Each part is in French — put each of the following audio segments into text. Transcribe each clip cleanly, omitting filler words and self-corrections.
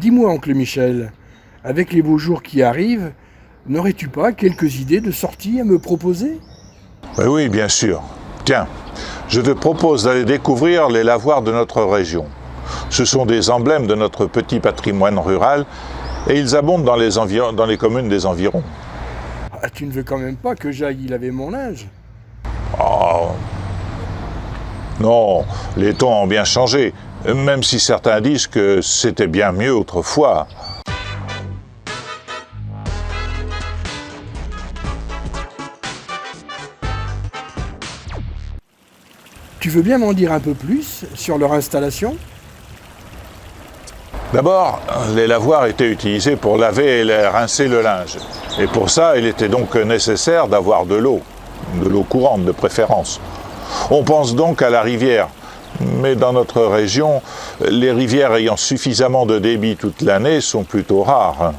Dis-moi, oncle Michel, avec les beaux jours qui arrivent, n'aurais-tu pas quelques idées de sortie à me proposer? Oui, bien sûr. Tiens, je te propose d'aller découvrir les lavoirs de notre région. Ce sont des emblèmes de notre petit patrimoine rural et ils abondent dans les communes des environs. Ah, tu ne veux quand même pas que j'aille y laver mon linge? Oh, non, les temps ont bien changé, même si certains disent que c'était bien mieux autrefois. Tu veux bien m'en dire un peu plus sur leur installation? D'abord, les lavoirs étaient utilisés pour laver et rincer le linge. Et pour ça, il était donc nécessaire d'avoir de l'eau courante de préférence. On pense donc à la rivière, mais dans notre région, les rivières ayant suffisamment de débit toute l'année sont plutôt rares.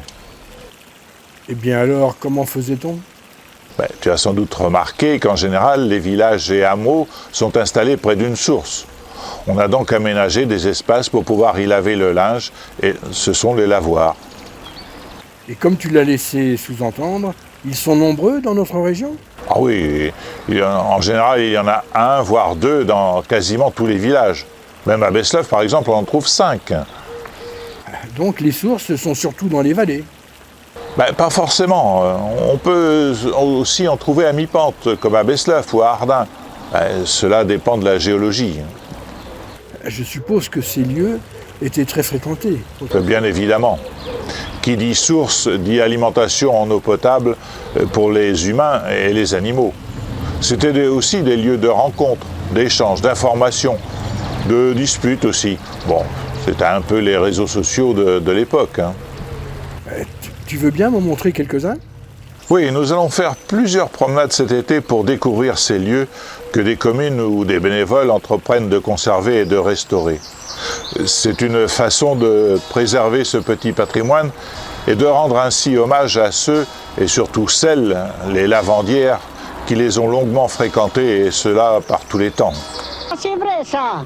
Eh bien alors, comment faisait-on? Tu as sans doute remarqué qu'en général, les villages et hameaux sont installés près d'une source. On a donc aménagé des espaces pour pouvoir y laver le linge, et ce sont les lavoirs. Et comme tu l'as laissé sous-entendre, ils sont nombreux dans notre région? Ah oui, en général, il y en a un, voire deux dans quasiment tous les villages. Même à Beslev, par exemple, on en trouve 5. Donc les sources sont surtout dans les vallées. Pas forcément. On peut aussi en trouver à mi-pente, comme à Beslev ou à Ardin. Cela dépend de la géologie. Je suppose que ces lieux étaient très fréquentés. Bien évidemment. Qui dit source dit alimentation en eau potable pour les humains et les animaux. C'était aussi des lieux de rencontre, d'échange, d'information, de disputes aussi. Bon, c'était un peu les réseaux sociaux de l'époque. Tu veux bien m'en montrer quelques-uns? Oui, nous allons faire plusieurs promenades cet été pour découvrir ces lieux que des communes ou des bénévoles entreprennent de conserver et de restaurer. C'est une façon de préserver ce petit patrimoine et de rendre ainsi hommage à ceux, et surtout celles, les lavandières, qui les ont longuement fréquentés, et cela par tous les temps. C'est vrai ça!